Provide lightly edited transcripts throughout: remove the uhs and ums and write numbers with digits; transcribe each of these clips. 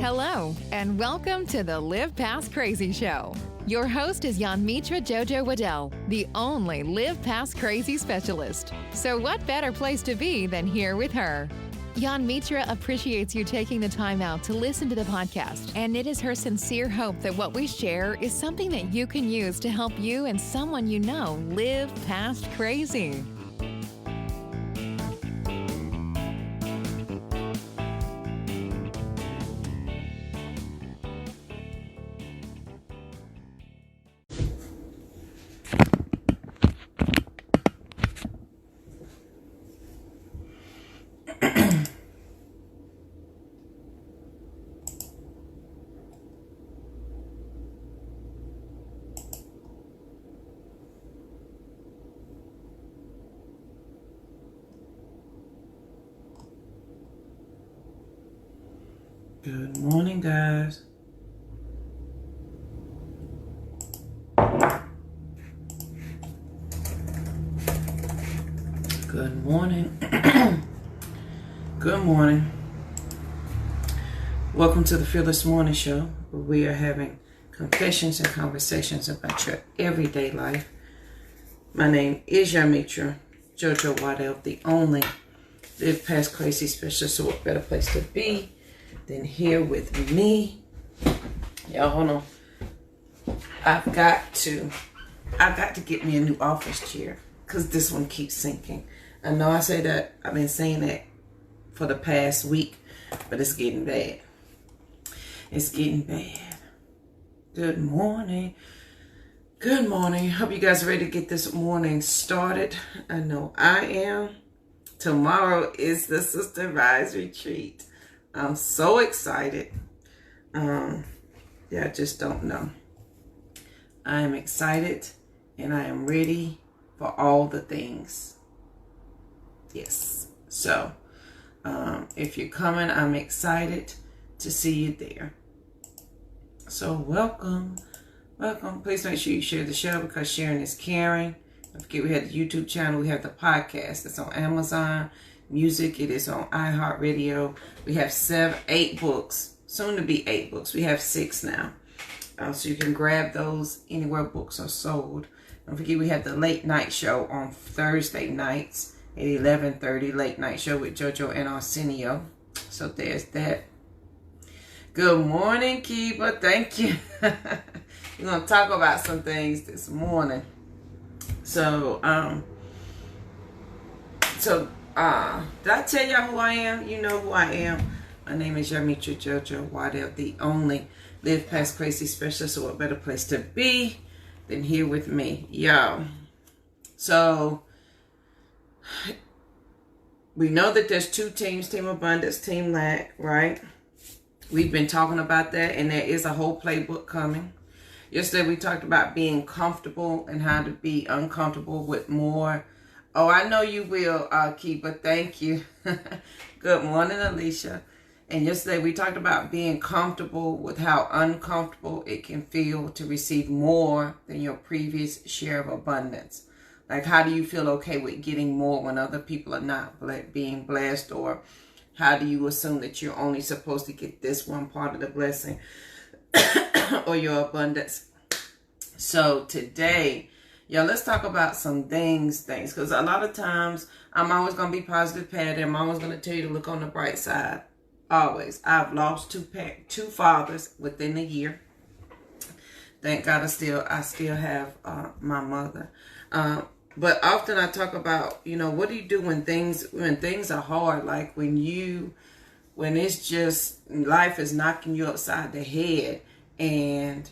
Hello, and welcome to the Live Past Crazy Show. Your host is Mitra Jojo Waddell, the only Live Past Crazy specialist. So what better place to be than here with her? Mitra appreciates you taking the time out to listen to the podcast, and it is her sincere hope that what we share is something that you can use to help you and someone you know live past crazy. Good morning, guys. Good morning. Good morning. Welcome to the Fearless Morning Show, where we are having confessions and conversations about your everyday life. My name is Mitra Jojo Waddell, the only Live Past Crazy specialist. So what better place to be than here with me? Y'all, hold on. I've got to get me a new office chair because this one keeps sinking. I know I say that, I've been saying that for the past week, but it's getting bad. It's getting bad. Good morning. Good morning. Hope you guys are ready to get this morning started. I know I am. Tomorrow is the Sister Rise Retreat. I'm so excited. I just don't know. I am excited and I am ready for all the things. Yes. So, if you're coming, I'm excited to see you there. So, welcome. Welcome. Please make sure you share the show because sharing is caring. Don't forget we have the YouTube channel. We have the podcast. It's on Amazon Music. It is on iHeartRadio. We have 8 books. Soon to be 8 books. We have 6 now. So you can grab those anywhere books are sold. Don't forget we have the late night show on Thursday nights at 11:30. Late night show with JoJo and Arsenio. So there's that. Good morning, Kiba. Thank you. We're going to talk about some things this morning. So, did I tell y'all who I am? You know who I am. My name is Mitra Jojo Waddell, the only Live Past Crazy specialist. So what better place to be than here with me, y'all. So, we know that there's 2 teams, Team Abundance, Team Lack, right? We've been talking about that, and there is a whole playbook coming. Yesterday we talked about being comfortable and how to be uncomfortable with more. Oh, I know you will, Keeper. Thank you. Good morning, Alicia. And yesterday we talked about being comfortable with how uncomfortable it can feel to receive more than your previous share of abundance. Like, how do you feel okay with getting more when other people are not being blessed? Or how do you assume that you're only supposed to get this one part of the blessing or your abundance? So today, let's talk about some things, because a lot of times I'm always going to be positive, Patty. I'm always going to tell you to look on the bright side. Always. I've lost 2 fathers within a year. Thank God I still have my mother. But often I talk about, what do you do when things are hard? Like when it's just life is knocking you upside the head and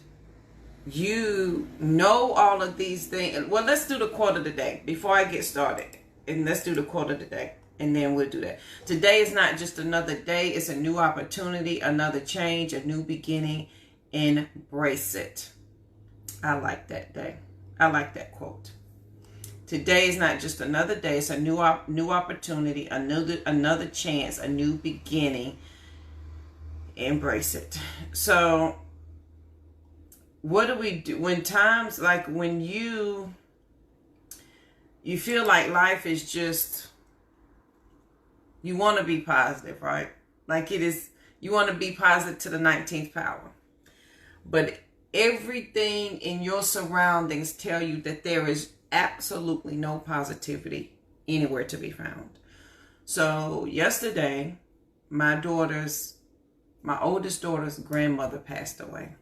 you know all of these things. Well, let's do the quote of the day before I get started. And let's do the quote of the day. And then we'll do that. Today is not just another day. It's a new opportunity, another change, a new beginning. Embrace it. I like that day. I like that quote. Today is not just another day. It's a new opportunity, another chance, a new beginning. Embrace it. So, what do we do when times like when you feel like life is just, you want to be positive, right? Like it is, You want to be positive to the 19th power. But everything in your surroundings tell you that there is absolutely no positivity anywhere to be found. So yesterday, my oldest daughter's grandmother passed away.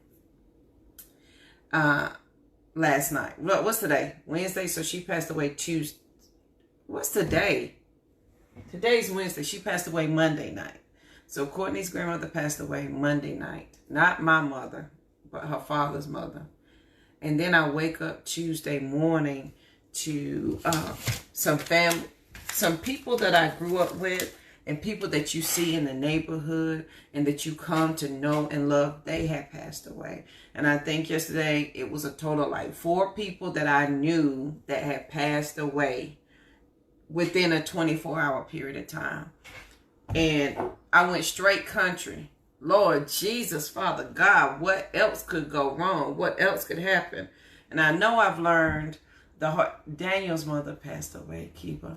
Last night. What's today? Wednesday. So she passed away Tuesday. What's today? Today's Wednesday. She passed away Monday night. So Courtney's grandmother passed away Monday night. Not my mother, but her father's mother. And then I wake up Tuesday morning to some people that I grew up with, and people that you see in the neighborhood and that you come to know and love, they had passed away. And I think yesterday it was a total of like 4 people that I knew that had passed away within a 24-hour period of time. And I went straight country. Lord Jesus, Father God, what else could go wrong? What else could happen? And I know I've learned Daniel's mother passed away, Kiba.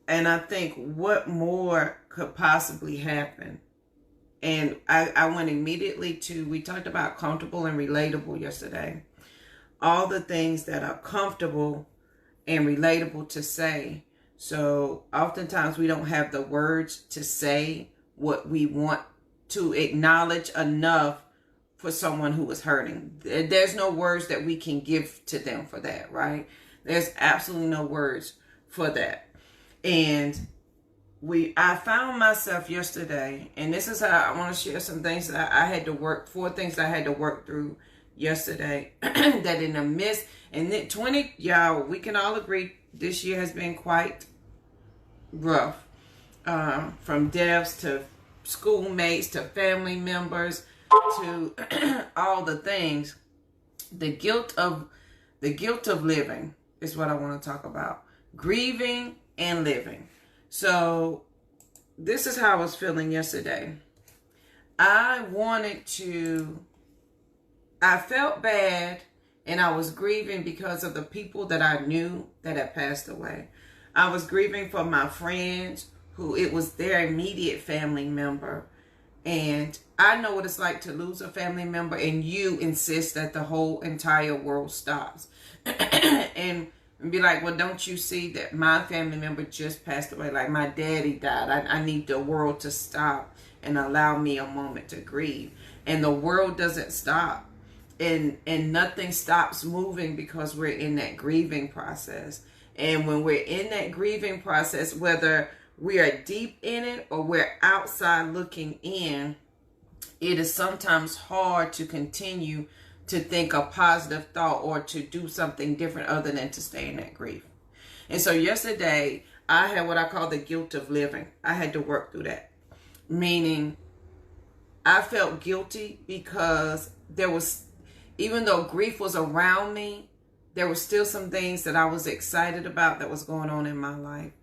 And I think what more could possibly happen? And I went immediately to, we talked about comfortable and relatable yesterday. All the things that are comfortable and relatable to say. So oftentimes we don't have the words to say what we want to acknowledge enough for someone who is hurting. There's no words that we can give to them for that, right? There's absolutely no words for that. And I found myself yesterday, and this is how I want to share some things that I had to work, 4 things that I had to work through yesterday, that in the midst, and then y'all, we can all agree this year has been quite rough, from deaths to schoolmates to family members to all the things. The guilt of living is what I want to talk about. Grieving and living. So this is how I was feeling yesterday. I felt bad, and I was grieving because of the people that I knew that had passed away. I was grieving for my friends who it was their immediate family member. And I know what it's like to lose a family member and you insist that the whole entire world stops. and be like, well, don't you see that my family member just passed away? Like, my daddy died. I need the world to stop and allow me a moment to grieve. And the world doesn't stop. And nothing stops moving because we're in that grieving process. And when we're in that grieving process, whether we are deep in it or we're outside looking in, it is sometimes hard to continue to think a positive thought or to do something different other than to stay in that grief. And so yesterday, I had what I call the guilt of living. I had to work through that. Meaning, I felt guilty because even though grief was around me, there were still some things that I was excited about that was going on in my life.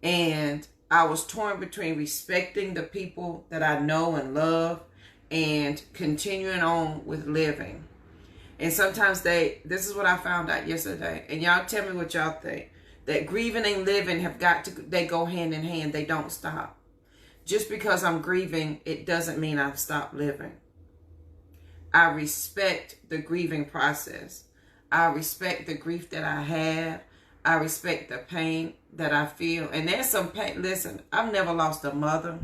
And I was torn between respecting the people that I know and love and continuing on with living. And sometimes this is what I found out yesterday. And y'all tell me what y'all think. That grieving and living they go hand in hand. They don't stop. Just because I'm grieving, it doesn't mean I've stopped living. I respect the grieving process. I respect the grief that I have. I respect the pain that I feel. And there's some pain. Listen, I've never lost a mother.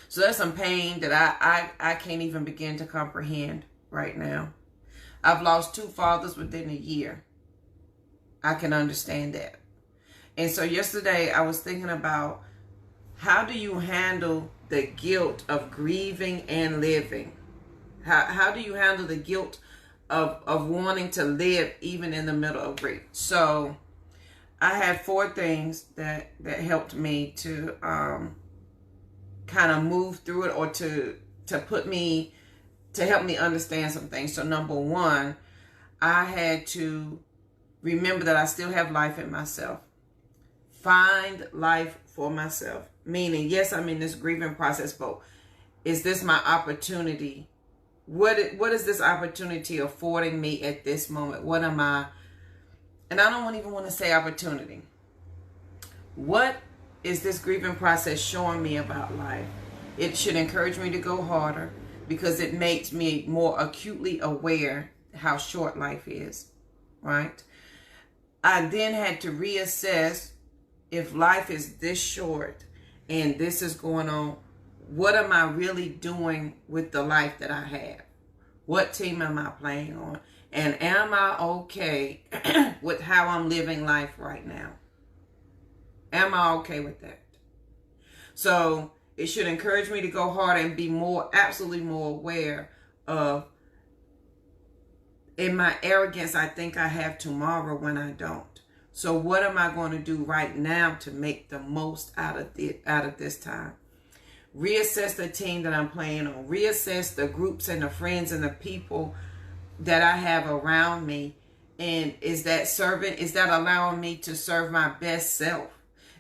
So there's some pain that I can't even begin to comprehend right now. I've lost 2 fathers within a year. I can understand that. And so yesterday I was thinking about, how do you handle the guilt of grieving and living? How do you handle the guilt of wanting to live even in the middle of grief? So I had 4 things that helped me to kind of move through it, or to help me understand some things. So number 1, I had to remember that I still have life in myself. Find life for myself. Meaning, yes, I'm in this grieving process, but is this my opportunity? What is this opportunity affording me at this moment? What am I? And I don't even want to say opportunity. What is this grieving process showing me about life? It should encourage me to go harder because it makes me more acutely aware how short life is, right? I then had to reassess, if life is this short and this is going on, what am I really doing with the life that I have? What team am I playing on? And am I okay with how I'm living life right now? Am I okay with that? So it should encourage me to go harder and be absolutely more aware of, in my arrogance, I think I have tomorrow when I don't. So what am I going to do right now to make the most out of this time? Reassess the team that I'm playing on. Reassess the groups and the friends and the people that I have around me. And is that allowing me to serve my best self?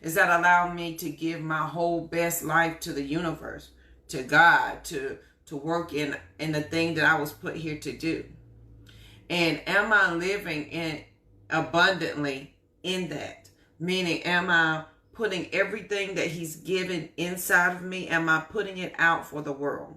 Is that allowing me to give my whole best life to the universe, to God, to work in the thing that I was put here to do? And am I living in abundantly in that? Meaning, am I putting everything that he's given inside of me, am I putting it out for the world?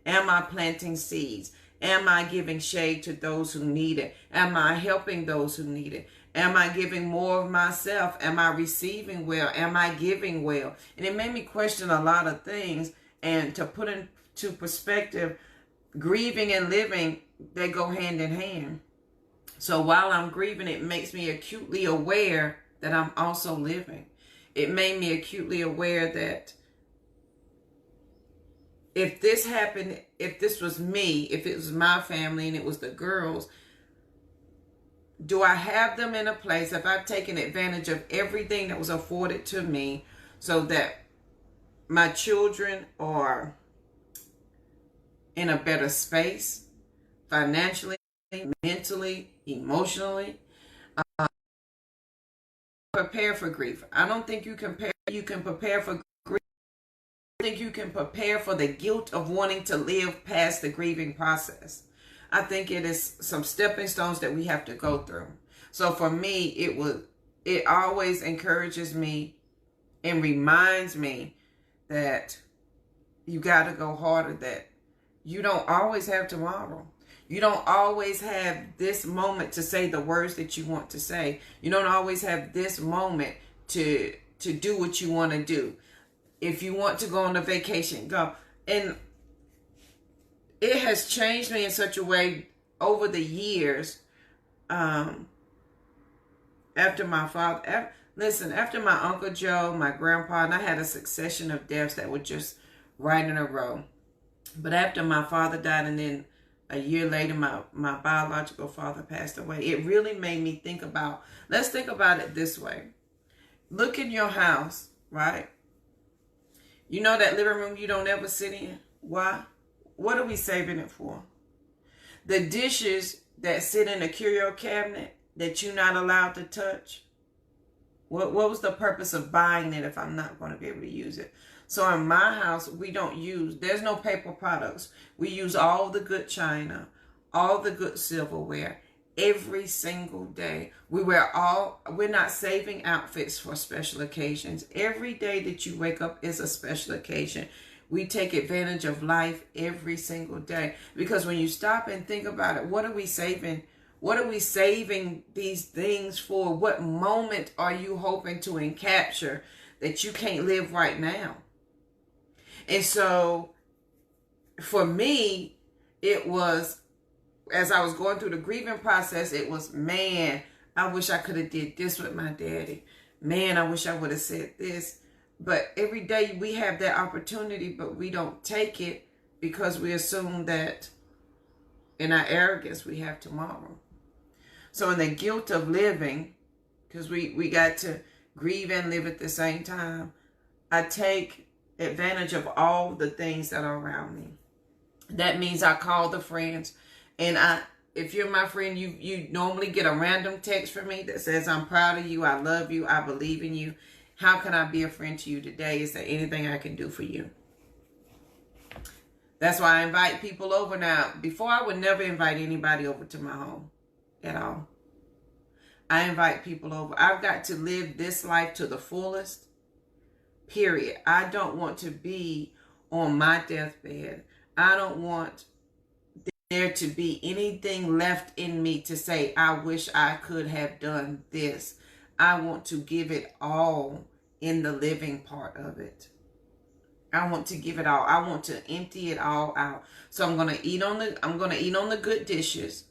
Am I planting seeds? Am I giving shade to those who need it? Am I helping those who need it? Am I giving more of myself? Am I receiving well? Am I giving well? And it made me question a lot of things. And to put into perspective, grieving and living, they go hand in hand. So while I'm grieving, it makes me acutely aware that I'm also living. It made me acutely aware that if this happened, if this was me, if it was my family and it was the girls, do I have them in a place, if I've taken advantage of everything that was afforded to me so that my children are in a better space, financially, mentally, emotionally, prepare for grief. I don't think you can prepare for grief. I think you can prepare for the guilt of wanting to live past the grieving process. I think it is some stepping stones that we have to go through. So for me, it always encourages me and reminds me that you got to go harder, that you don't always have tomorrow. You don't always have this moment to say the words that you want to say. You don't always have this moment to do what you want to do. If you want to go on a vacation, go. And it has changed me in such a way over the years. After my father, after my Uncle Joe, my grandpa, and I had a succession of deaths that were just right in a row. But after my father died, and then a year later, my biological father passed away, it really made me think about, let's think about it this way. Look in your house, right? You know that living room you don't ever sit in? Why? What are we saving it for? The dishes that sit in the curio cabinet that you're not allowed to touch, what was the purpose of buying it if I'm not going to be able to use it? So in my house, there's no paper products. We use all the good china, all the good silverware every single day. We're not saving outfits for special occasions. Every day that you wake up is a special occasion. We take advantage of life every single day. Because when you stop and think about it, what are we saving? What are we saving these things for? What moment are you hoping to capture that you can't live right now? And so for me, it was, as I was going through the grieving process, it was, man, I wish I could have did this with my daddy. Man, I wish I would have said this. But every day we have that opportunity, but we don't take it because we assume that in our arrogance we have tomorrow. So in the guilt of living, because we got to grieve and live at the same time, I take advantage of all the things that are around me. That means I call the friends, and if you're my friend, you normally get a random text from me that says, I'm proud of you, I love you, I believe in you. How can I be a friend to you today? Is there anything I can do for you? That's why I invite people over now. Before, I would never invite anybody over to my home at all. I invite people over. I've got to live this life to the fullest period. I don't want to be on my deathbed. I don't want there to be anything left in me to say, I wish I could have done this. I want to give it all in the living part of it. I want to give it all. I want to empty it all out. So I'm gonna eat on the good dishes.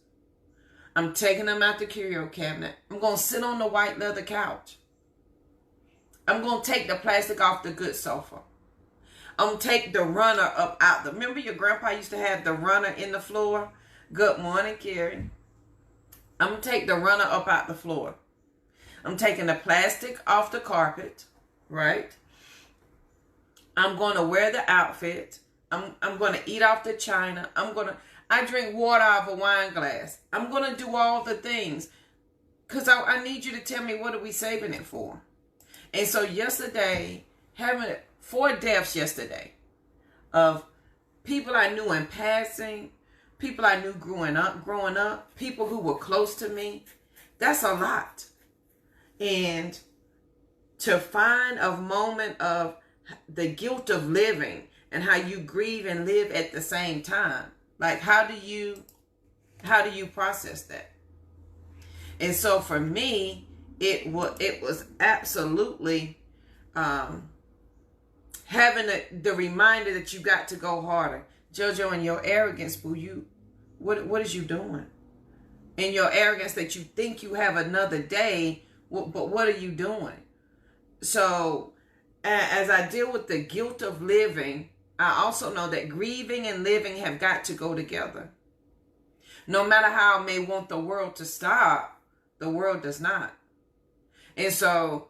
I'm taking them out the curio cabinet. I'm gonna sit on the white leather couch. I'm gonna take the plastic off the good sofa. I'm gonna take the runner up out. Remember your grandpa used to have the runner in the floor? Good morning, Carrie. I'm gonna take the runner up out the floor. I'm taking the plastic off the carpet, right? I'm gonna wear the outfit. I'm gonna eat off the china. I drink water out of a wine glass. I'm gonna do all the things. Because I need you to tell me, what are we saving it for? And so yesterday, having 4 deaths yesterday of people I knew in passing, people I knew growing up, people who were close to me. That's a lot. And to find a moment of the guilt of living and how you grieve and live at the same time. Like, how do you process that? And so for me, it was absolutely having the reminder that you got to go harder. JoJo, in your arrogance, boo, what is you doing? In your arrogance that you think you have another day, but what are you doing? So as I deal with the guilt of living, I also know that grieving and living have got to go together. No matter how I may want the world to stop, the world does not. And so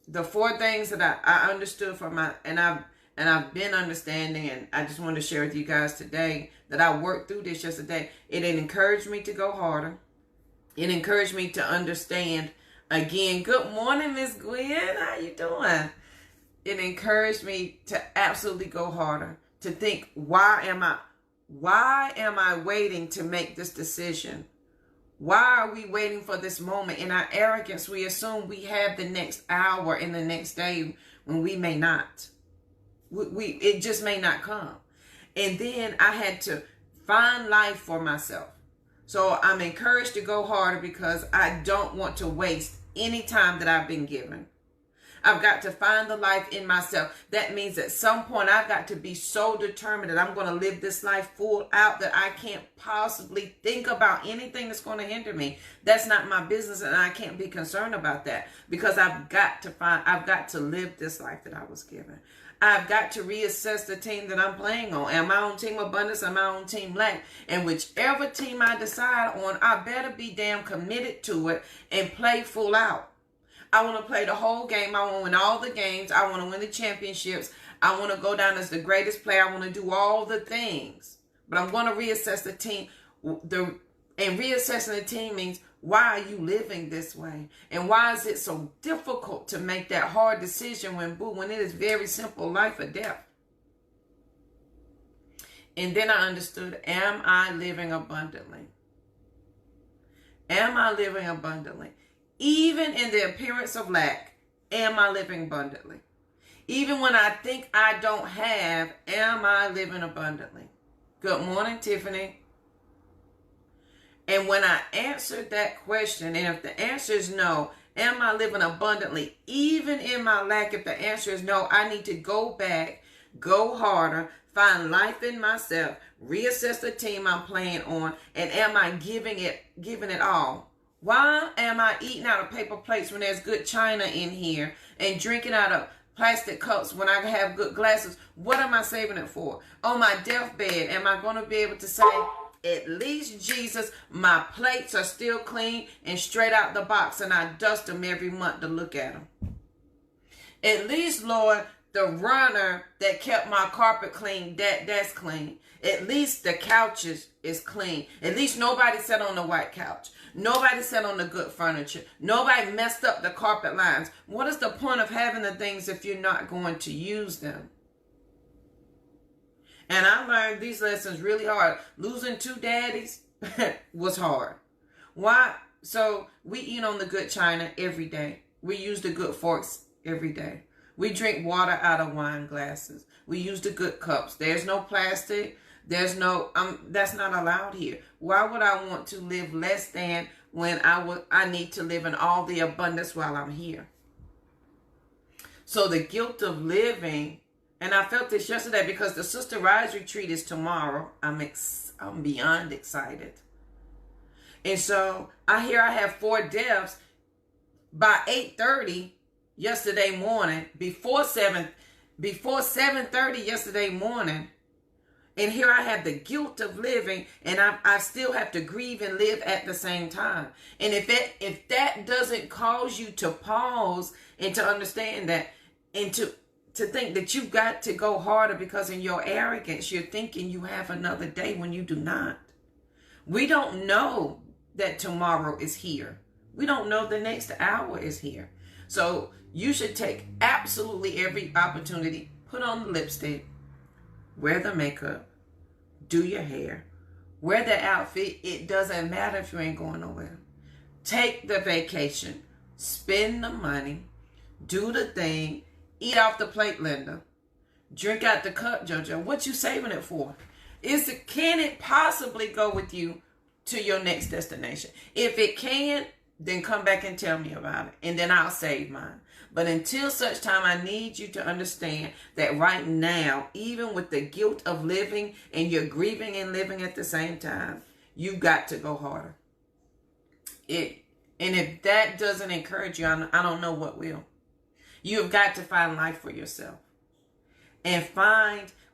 the 4 things that I understood and I've been understanding, and I just wanted to share with you guys today that I worked through this yesterday. It encouraged me to go harder. It encouraged me to understand again. Good morning, Miss Gwen. How you doing? It encouraged me to absolutely go harder, to think, why am I waiting to make this decision? Why are we waiting for this moment? In our arrogance, we assume we have the next hour and the next day when we may not. It just may not come. And then I had to find life for myself. So I'm encouraged to go harder because I don't want to waste any time that I've been given. I've got to find the life in myself. That means at some point I've got to be so determined that I'm going to live this life full out that I can't possibly think about anything that's going to hinder me. That's not my business, and I can't be concerned about that because I've got to live this life that I was given. I've got to reassess the team that I'm playing on. Am I on Team Abundance? Am I on Team Lack? And whichever team I decide on, I better be damn committed to it and play full out. I want to play the whole game. I want to win all the games. I want to win the championships. I want to go down as the greatest player. I want to do all the things. But I'm going to reassess the team. And reassessing the team means, why are you living this way? And why is it so difficult to make that hard decision when it is very simple, life or death? And then I understood, am I living abundantly? Am I living abundantly? Even in the appearance of lack, am I living abundantly? Even when I think I don't have, am I living abundantly? Good morning, Tiffany. And when I answered that question, and if the answer is no, am I living abundantly? Even in my lack, if the answer is no, I need to go back, go harder, find life in myself, reassess the team I'm playing on, and am I giving it all? Why am I eating out of paper plates when there's good china in here and drinking out of plastic cups when I have good glasses? What am I saving it for? On my deathbed, am I going to be able to say, at least, Jesus, my plates are still clean and straight out the box, and I dust them every month to look at them? At least, Lord, the runner that kept my carpet clean, that's clean. At least the couches is clean. At least nobody sat on the white couch. Nobody sat on the good furniture. Nobody messed up the carpet lines. What is the point of having the things if you're not going to use them? And I learned these lessons really hard. Losing 2 daddies was hard. Why? So we eat on the good china every day. We use the good forks every day. We drink water out of wine glasses. We use the good cups. There's no plastic. There's no, that's not allowed here. Why would I want to live less than when I need to live in all the abundance while I'm here? So the guilt of living, and I felt this yesterday because the Sister Rise retreat is tomorrow. I'm beyond excited. And so I have 4 deaths by 8:30 yesterday morning, before 7:30 yesterday morning. And here I have the guilt of living, and I still have to grieve and live at the same time. And if that doesn't cause you to pause and to understand that, and to think that you've got to go harder because in your arrogance, you're thinking you have another day when you do not. We don't know that tomorrow is here. We don't know the next hour is here. So you should take absolutely every opportunity. Put on the lipstick. Wear the makeup. Do your hair. Wear the outfit. It doesn't matter if you ain't going nowhere. Take the vacation. Spend the money. Do the thing. Eat off the plate, Linda. Drink out the cup, JoJo. What you saving it for? Can it possibly go with you to your next destination? If it can, then come back and tell me about it, and then I'll save mine. But until such time, I need you to understand that right now, even with the guilt of living and you're grieving and living at the same time, you've got to go harder. And if that doesn't encourage you, I don't know what will. You've got to find life for yourself. And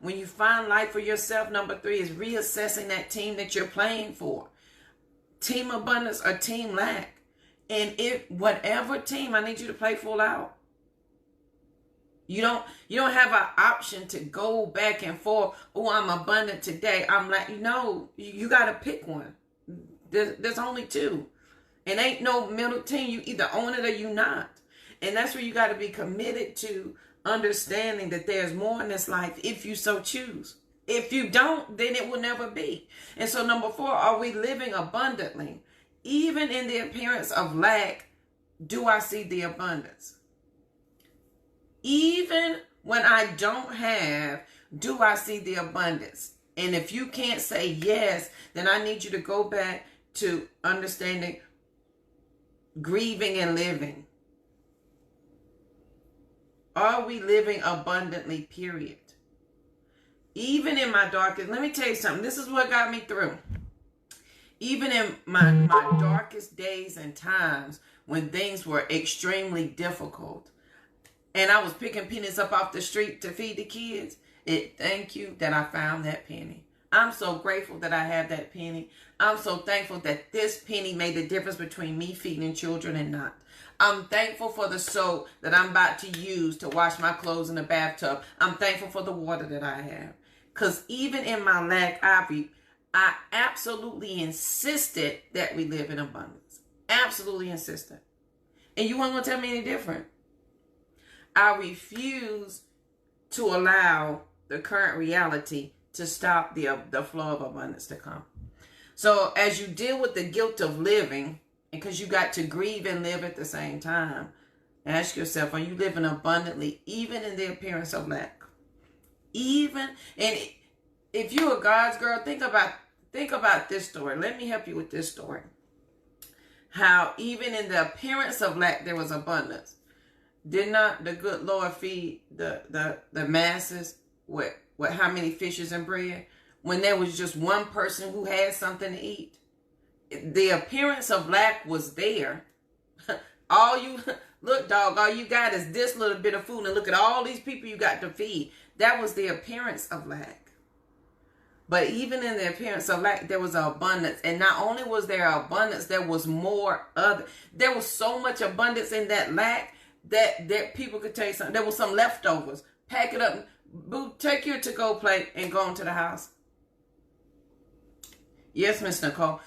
when you find life for yourself, number 3 is reassessing that team that you're playing for. Team abundance or team lack. And whatever team, I need you to play full out. You don't have an option to go back and forth. Oh, I'm abundant today. I'm like, you got to pick one. There's only 2. And ain't no middle team. You either own it or you not. And that's where you got to be committed to understanding that there's more in this life if you so choose. If you don't, then it will never be. And so number 4, are we living abundantly? Even in the appearance of lack, do I see the abundance? Even when I don't have, do I see the abundance? And if you can't say yes, then I need you to go back to understanding grieving and living. Are we living abundantly, period? Even in my darkest, let me tell you something. This is what got me through. Even in my darkest days and times when things were extremely difficult and I was picking pennies up off the street to feed the kids, thank you that I found that penny. I'm so grateful that I have that penny. I'm so thankful that this penny made the difference between me feeding children and not. I'm thankful for the soap that I'm about to use to wash my clothes in the bathtub. I'm thankful for the water that I have. Because even in my lack, I absolutely insisted that we live in abundance. Absolutely insisted. And you weren't going to tell me any different. I refuse to allow the current reality to stop the flow of abundance to come. So as you deal with the guilt of living, and because you got to grieve and live at the same time, ask yourself, are you living abundantly even in the appearance of lack? And if you're a God's girl, think about this story. Let me help you with this story. How even in the appearance of lack, there was abundance. Did not the good Lord feed the masses with how many fishes and bread? When there was just one person who had something to eat. The appearance of lack was there. All you got is this little bit of food, and look at all these people you got to feed. That was the appearance of lack. But even in the appearance of lack, there was an abundance. And not only was there abundance, there was there was so much abundance in that lack that people could tell you something. There was some leftovers. Pack it up. Boo, take your to-go plate and go into the house. Yes, Miss Nicole.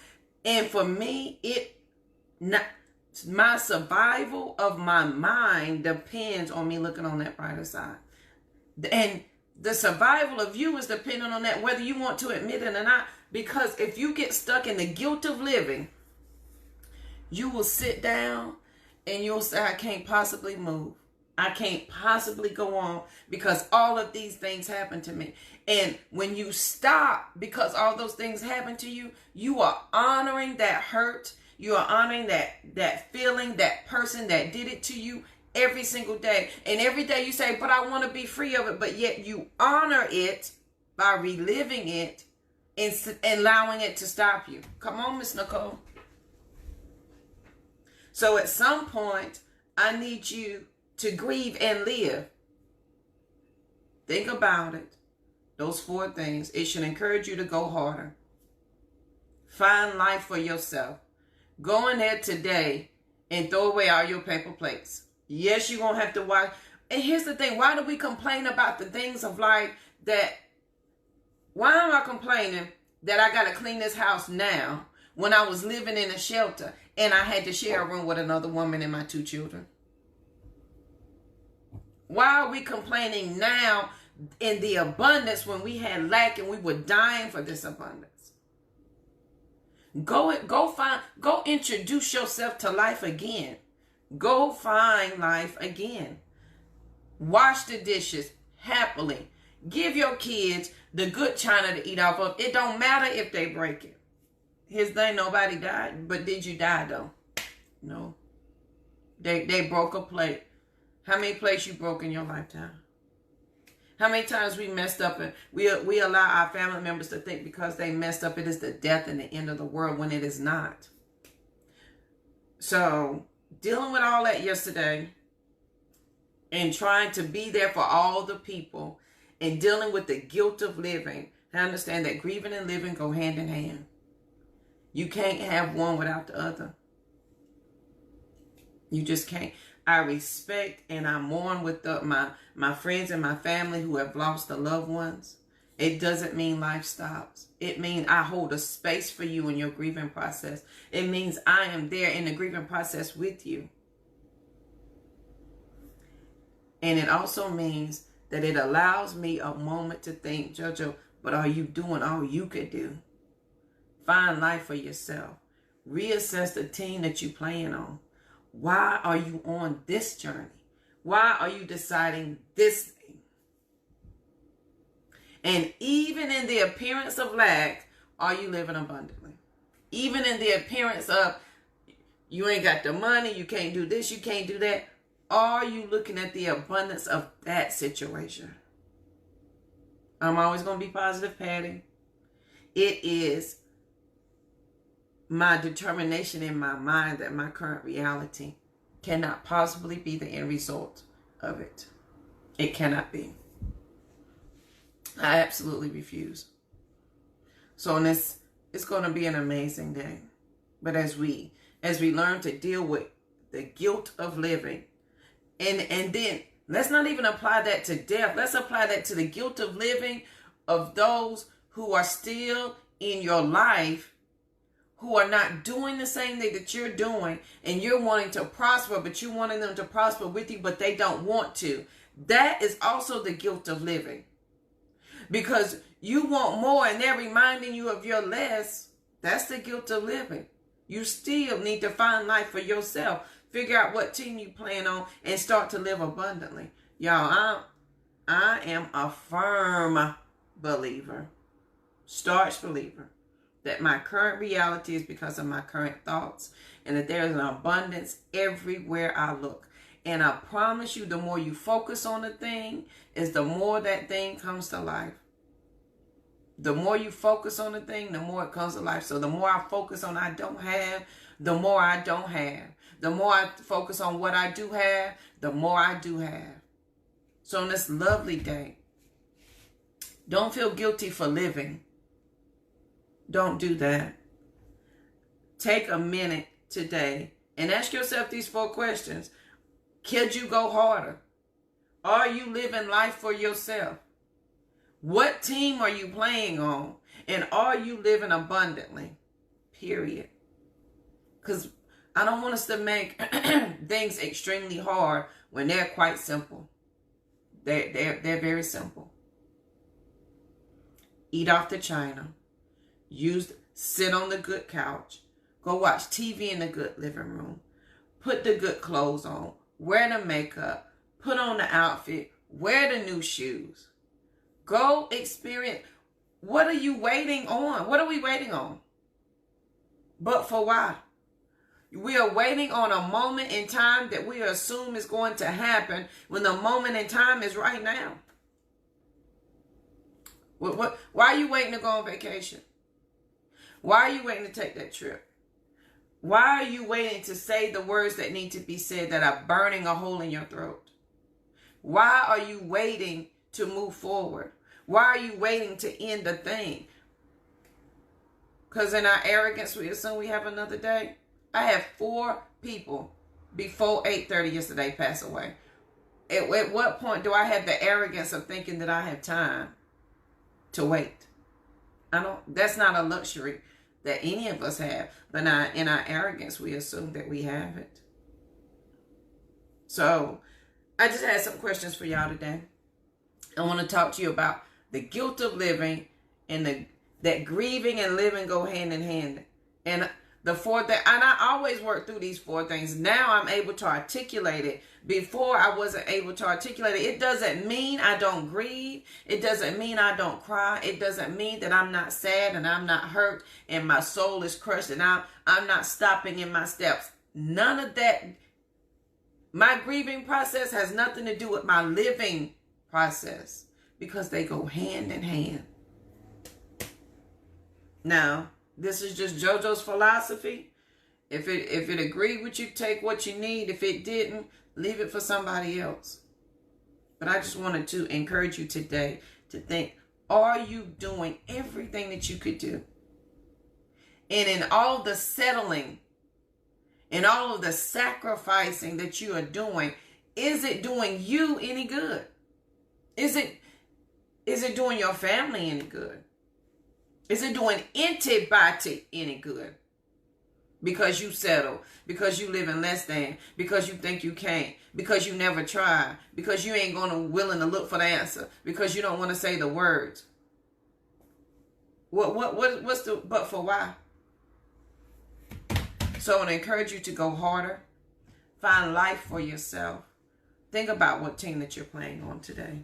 And for me, my survival of my mind depends on me looking on that brighter side. And the survival of you is dependent on that, whether you want to admit it or not. Because if you get stuck in the guilt of living, you will sit down and you'll say, I can't possibly move. I can't possibly go on because all of these things happen to me. And when you stop because all those things happen to you, you are honoring that hurt. You are honoring that feeling, that person that did it to you every single day. And every day you say, but I want to be free of it. But yet you honor it by reliving it and allowing it to stop you. Come on, Miss Nicole. So at some point, I need you to grieve and live. Think about it. Those 4 things. It should encourage you to go harder. Find life for yourself. Go in there today and throw away all your paper plates. Yes, you're going to have to watch. And here's the thing. Why do we complain about the things of life that... Why am I complaining that I got to clean this house now when I was living in a shelter and I had to share a room with another woman and my 2 children? Why are we complaining now in the abundance when we had lack and we were dying for this abundance? Go introduce yourself to life again. Go find life again. Wash the dishes happily. Give your kids the good china to eat off of. It don't matter if they break it. Here's the thing, nobody died. But did you die though? No. They broke a plate. How many plates you broke in your lifetime? How many times we messed up and we allow our family members to think because they messed up it is the death and the end of the world when it is not. So dealing with all that yesterday and trying to be there for all the people and dealing with the guilt of living. I understand that grieving and living go hand in hand. You can't have one without the other. You just can't. I respect and I mourn with my friends and my family who have lost the loved ones. It doesn't mean life stops. It means I hold a space for you in your grieving process. It means I am there in the grieving process with you. And it also means that it allows me a moment to think, JoJo, but are you doing all you could do? Find life for yourself. Reassess the team that you're playing on. Why are you on this journey? Why are you deciding this thing? And even in the appearance of lack, are you living abundantly? Even in the appearance of you ain't got the money, you can't do this, you can't do that. Are you looking at the abundance of that situation? I'm always going to be positive, Patty. It is my determination in my mind that my current reality cannot possibly be the end result of it. It cannot be. I absolutely refuse. So in this, it's going to be an amazing day. But as we learn to deal with the guilt of living, and then let's not even apply that to death. Let's apply that to the guilt of living of those who are still in your life, who are not doing the same thing that you're doing, and you're wanting to prosper, but you're wanting them to prosper with you, but they don't want to. That is also the guilt of living. Because you want more and they're reminding you of your less. That's the guilt of living. You still need to find life for yourself. Figure out what team you plan on and start to live abundantly. Y'all, I am a firm believer, starch believer, that my current reality is because of my current thoughts, and that there is an abundance everywhere I look. And I promise you, the more you focus on a thing, is the more that thing comes to life. The more you focus on a thing, the more it comes to life. So the more I focus on I don't have, the more I don't have. The more I focus on what I do have, the more I do have. So on this lovely day, don't feel guilty for living. Don't do that. Take a minute today and ask yourself these 4 questions. Could you go harder? Are you living life for yourself? What team are you playing on? And are you living abundantly? Period. Because I don't want us to make things extremely hard when they're quite simple. They're very simple. Eat off the china. Sit on the good couch. Go watch TV in the good living room. Put the good clothes on. Wear the makeup. put on the outfit, wear the new shoes, go experience. What are you waiting on? What are we waiting on? But for why? We are waiting on a moment in time that we assume is going to happen when the moment in time is right now. Why are you waiting to go on vacation? Why are you waiting to take that trip? Why are you waiting to say the words that need to be said that are burning a hole in your throat? Why are you waiting to move forward? Why are you waiting to end the thing? Because in our arrogance, we assume we have another day. I had 4 people before 8:30 yesterday pass away. At what point do I have the arrogance of thinking that I have time to wait? That's not a luxury that any of us have. But in our arrogance, we assume that we have it. So I just had some questions for y'all today. I want to talk to you about the guilt of living and that grieving and living go hand in hand. And the 4 things, and I always work through these 4 things. Now I'm able to articulate it. Before I wasn't able to articulate it. It doesn't mean I don't grieve. It doesn't mean I don't cry. It doesn't mean that I'm not sad and I'm not hurt and my soul is crushed and I'm not stopping in my steps. None of that. My grieving process has nothing to do with my living process because they go hand in hand. Now, this is just JoJo's philosophy. If it agreed with you, take what you need. If it didn't, leave it for somebody else. But I just wanted to encourage you today to think, are you doing everything that you could do? And in all the settling, in all of the sacrificing that you are doing, is it doing you any good? Is it doing your family any good? Is it doing anybody any good? Because you settle, because you live in less than, because you think you can't, because you never try, because you ain't willing to look for the answer, because you don't want to say the words. What's the but for why? So I want to encourage you to go harder, find life for yourself. Think about what team that you're playing on today.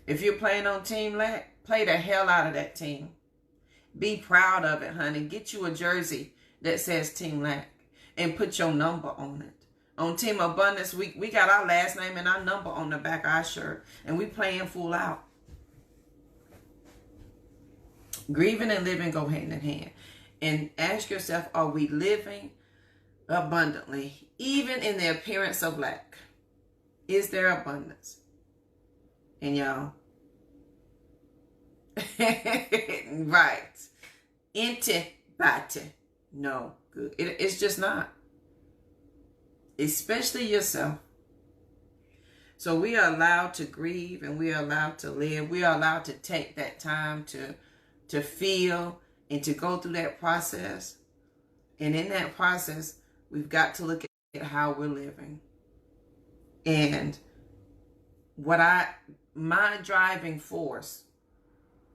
If you're playing on Team Lack, play the hell out of that team. Be proud of it, honey. Get you a jersey that says Team Lack and put your number on it. On Team Abundance, we got our last name and our number on the back of our shirt, and we playing full out. Grieving and living go hand in hand. And ask yourself, are we living abundantly, even in the appearance of lack? Is there abundance? And y'all, right, anybody, no good. It's just not. Especially yourself. So we are allowed to grieve and we are allowed to live. We are allowed to take that time to feel and to go through that process. And in that process, we've got to look at how we're living. And my driving force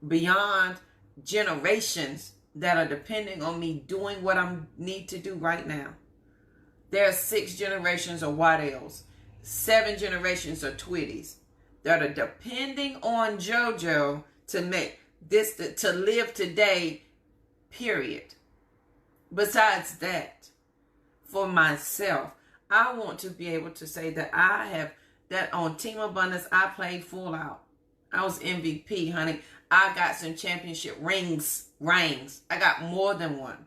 beyond generations that are depending on me doing what I need to do right now. There are 6 generations of Waddell's, 7 generations of Twitties that are depending on JoJo to make this, to live today, period. Besides that, for myself, I want to be able to say that that on Team Abundance, I played full out. I was MVP, honey. I got some championship rings. I got more than one.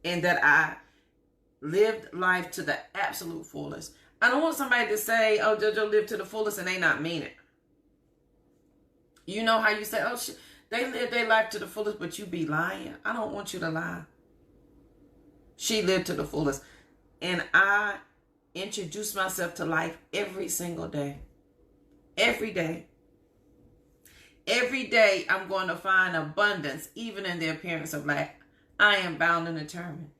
And that I lived life to the absolute fullest. I don't want somebody to say, oh, JoJo lived to the fullest, and they not mean it. You know how you say, oh, they lived their life to the fullest, but you be lying. I don't want you to lie. She lived to the fullest. And I introduce myself to life every single day. Every day. Every day I'm going to find abundance, even in the appearance of lack. I am bound and determined.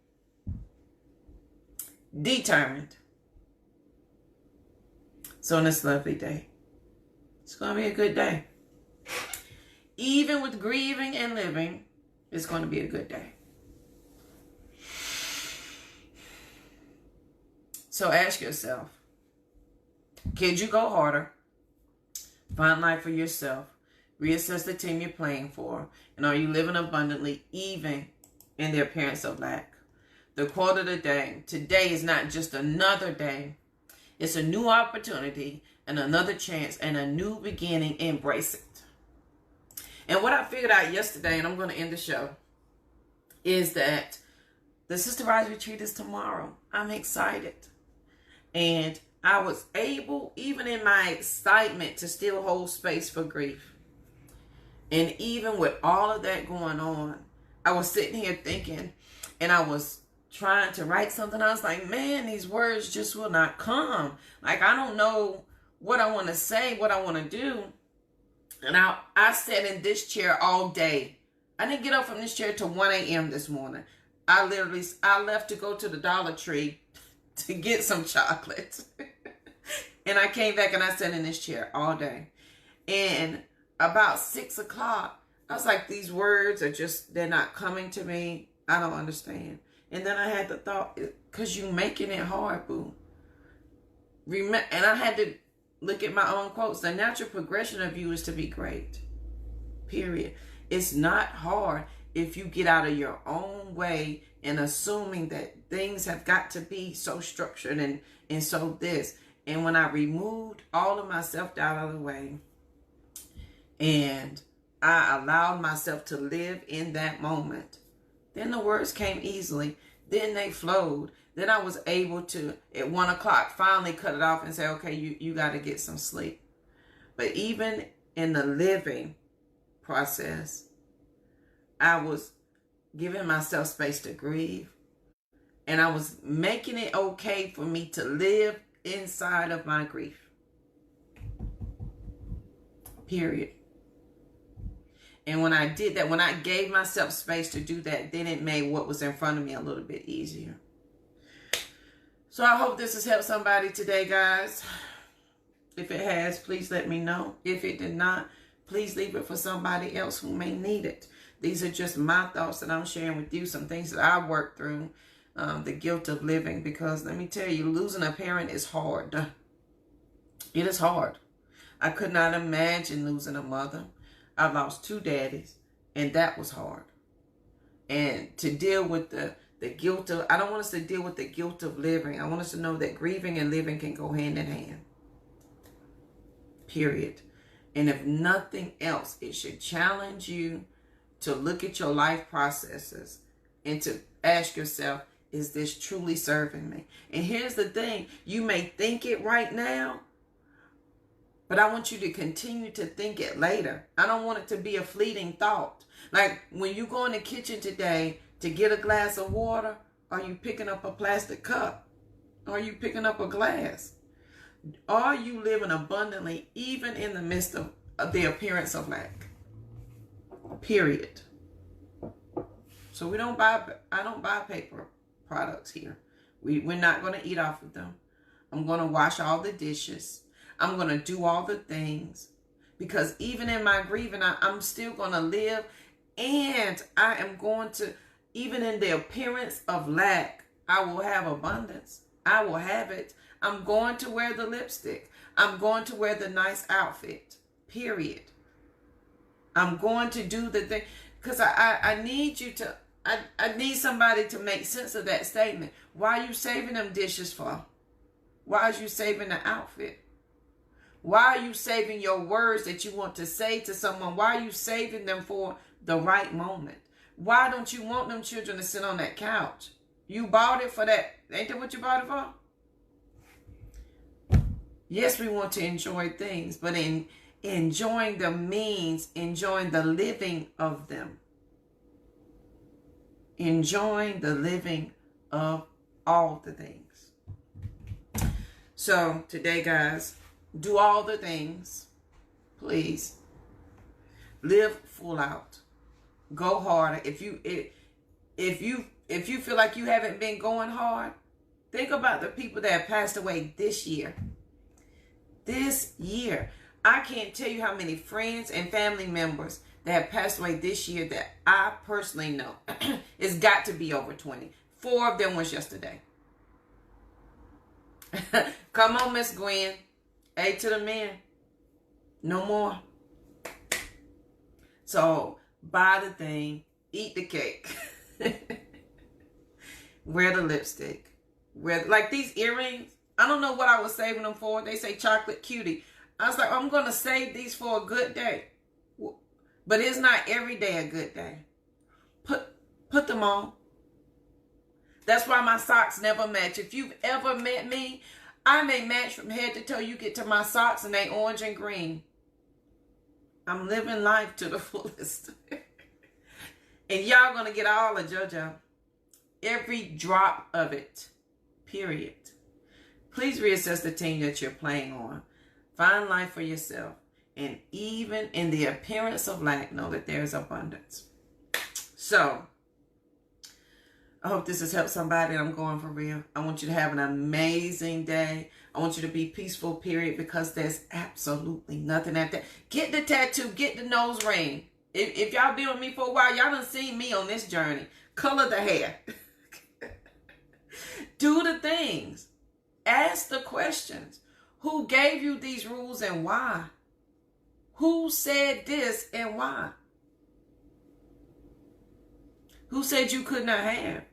Determined. So on this lovely day, it's going to be a good day. Even with grieving and living, it's going to be a good day. So ask yourself, Could you go harder? Find life for yourself. Reassess the team you're playing for. And are you living abundantly even in the appearance of lack? The quote of the day. Today is not just another day. It's a new opportunity and another chance and a new beginning. Embrace it. And what I figured out yesterday, and I'm going to end the show, is that the Sister Rise Retreat is tomorrow. I'm excited. And I was able, even in my excitement, to still hold space for grief. And even with all of that going on, I was sitting here thinking, and I was trying to write something. I was like, man, these words just will not come. Like, I don't know what I want to say, what I want to do. And I sat in this chair all day. I didn't get up from this chair till 1 a.m. this morning. I left to go to the Dollar Tree to get some chocolate. And I came back and I sat in this chair all day. And about 6 o'clock, I was like, these words are just, they're not coming to me. I don't understand. And then I had the thought, because you making it hard, boo. And I had to look at my own quotes. The natural progression of you is to be great. Period. It's not hard if you get out of your own way and assuming that things have got to be so structured and so this. And when I removed all of my self-doubt out of the way and I allowed myself to live in that moment, then the words came easily. Then they flowed. Then I was able to, at 1 o'clock, finally cut it off and say, okay, you got to get some sleep. But even in the living process, I was giving myself space to grieve. And I was making it okay for me to live inside of my grief. Period. And when I did that, when I gave myself space to do that, then it made what was in front of me a little bit easier. So I hope this has helped somebody today, guys. If it has, please let me know. If it did not, please leave it for somebody else who may need it. These are just my thoughts that I'm sharing with you, some things that I worked through, the guilt of living. Because let me tell you, losing a parent is hard. It is hard. I could not imagine losing a mother. I lost 2 daddies, and that was hard. And to deal with the guilt of, I don't want us to deal with the guilt of living. I want us to know that grieving and living can go hand in hand. Period. And if nothing else, it should challenge you to look at your life processes and to ask yourself, is this truly serving me? And here's the thing, you may think it right now, but I want you to continue to think it later. I don't want it to be a fleeting thought. Like when you go in the kitchen today to get a glass of water, are you picking up a plastic cup? Are you picking up a glass? Are you living abundantly even in the midst of the appearance of lack? Period. So I don't buy paper products here. We're not going to eat off of them. I'm going to wash all the dishes. I'm going to do all the things, because even in my grieving, I'm still going to live, and I am going to, even in the appearance of lack, I will have abundance. I will have it. I'm going to wear the lipstick. I'm going to wear the nice outfit. Period. I'm going to do the thing, because I need you to, I need somebody to make sense of that statement. Why are you saving them dishes for? Why are you saving the outfit? Why are you saving your words that you want to say to someone? Why are you saving them for the right moment? Why don't you want them children to sit on that couch? You bought it for that. Ain't that what you bought it for? Yes, we want to enjoy things, but in enjoying them means enjoying the living of them. Enjoying the living of all the things. So today, guys, do all the things, please. Live full out. Go harder. If you feel like you haven't been going hard, think about the people that have passed away this year. This year. I can't tell you how many friends and family members that have passed away this year that I personally know. It's got to be over 20. 4 of them was yesterday. Come on, Miss Gwen. Hey, to the men, no more. So buy the thing, eat the cake, wear the lipstick, wear like these earrings. I don't know what I was saving them for. They say chocolate cutie. I was like, I'm going to save these for a good day. But it's not every day a good day. Put them on. That's why my socks never match. If you've ever met me, I may match from head to toe. You get to my socks and they orange and green. I'm living life to the fullest. And y'all going to get all of JoJo. Every drop of it. Period. Please reassess the team that you're playing on. Find life for yourself. And even in the appearance of lack, know that there is abundance. So, I hope this has helped somebody. I'm going for real. I want you to have an amazing day. I want you to be peaceful, period, because there's absolutely nothing at that. Get the tattoo. Get the nose ring. If y'all been with me for a while, y'all done seen me on this journey. Color the hair. Do the things. Ask the questions. Who gave you these rules and why? Who said this and why? Who said you could not have?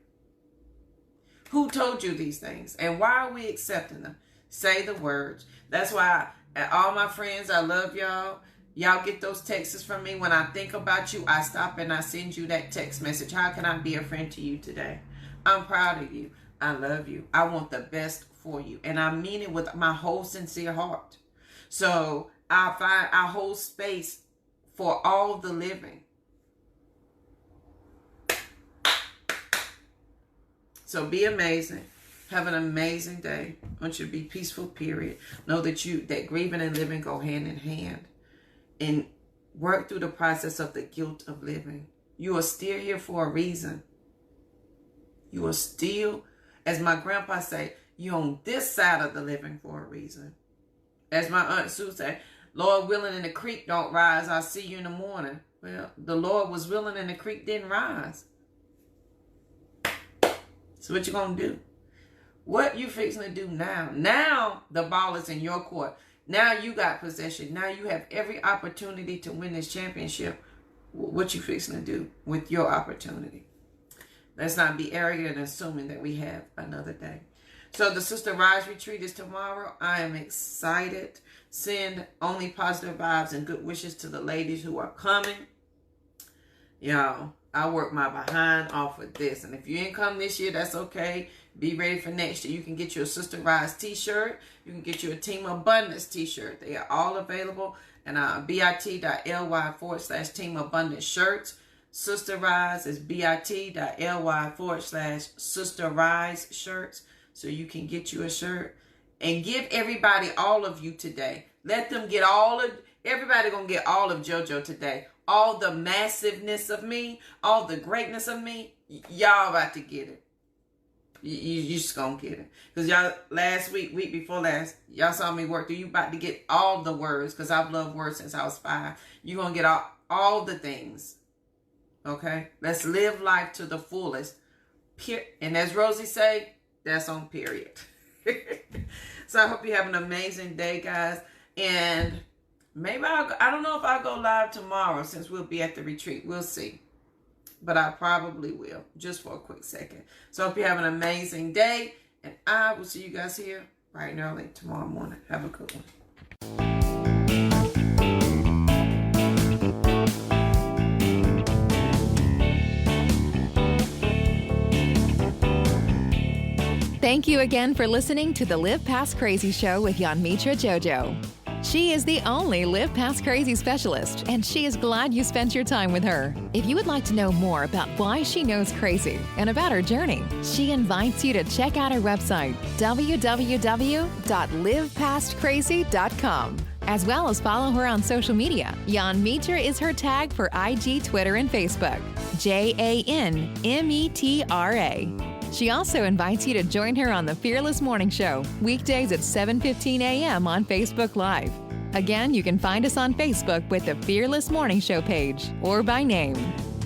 Who told you these things? And why are we accepting them? Say the words. That's why all my friends, I love y'all. Y'all get those texts from me. When I think about you, I stop and I send you that text message. How can I be a friend to you today? I'm proud of you. I love you. I want the best for you. And I mean it with my whole sincere heart. So I hold space for all the living. So be amazing. Have an amazing day. I want you to be peaceful, period. Know that grieving and living go hand in hand. And work through the process of the guilt of living. You are still here for a reason. You are still, as my grandpa say, you're on this side of the living for a reason. As my Aunt Sue said, Lord willing and the creek don't rise, I'll see you in the morning. Well, the Lord was willing and the creek didn't rise. So what you gonna do? What you fixing to do now? Now the ball is in your court. Now you got possession. Now you have every opportunity to win this championship. What you fixing to do with your opportunity? Let's not be arrogant and assuming that we have another day. So the Sister Rise Retreat is tomorrow. I am excited. Send only positive vibes and good wishes to the ladies who are coming. Y'all, I work my behind off of this. And if you ain't come this year, that's okay. Be ready for next year. You can get your Sister Rise t-shirt. You can get your Team Abundance t-shirt. They are all available. And bit.ly/Team Abundance shirts. Sister Rise is bit.ly/Sister Rise shirts. So you can get you a shirt. And give everybody, all of you today. Let them get everybody gonna get all of JoJo today. All the massiveness of me, all the greatness of me, y'all about to get it. You just gonna get it. Because y'all, last week before last, y'all saw me work through. You about to get all the words, because I've loved words since I was 5. You're gonna get all the things. Okay? Let's live life to the fullest. And as Rosie say, that's on period. So I hope you have an amazing day, guys. And maybe I don't know if I'll go live tomorrow since we'll be at the retreat. We'll see. But I probably will, just for a quick second. So I hope you have an amazing day. And I will see you guys here bright and early tomorrow morning. Have a good one. Thank you again for listening to the Live Past Crazy Show with Mitra JoJo. She is the only Live Past Crazy specialist, and she is glad you spent your time with her. If you would like to know more about why she knows crazy and about her journey, she invites you to check out her website, www.livepastcrazy.com, as well as follow her on social media. Mitra is her tag for IG, Twitter, and Facebook, JANMETRA. She also invites you to join her on the Fearless Morning Show, weekdays at 7:15 a.m. on Facebook Live. Again, you can find us on Facebook with the Fearless Morning Show page or by name.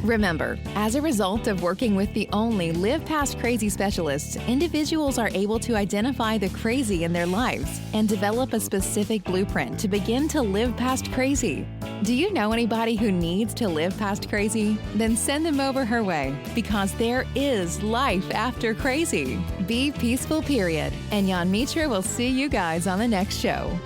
Remember, as a result of working with the only Live Past Crazy specialists, individuals are able to identify the crazy in their lives and develop a specific blueprint to begin to live past crazy. Do you know anybody who needs to live past crazy? Then send them over her way, because there is life after crazy. Be peaceful, period. And Jan Mitra will see you guys on the next show.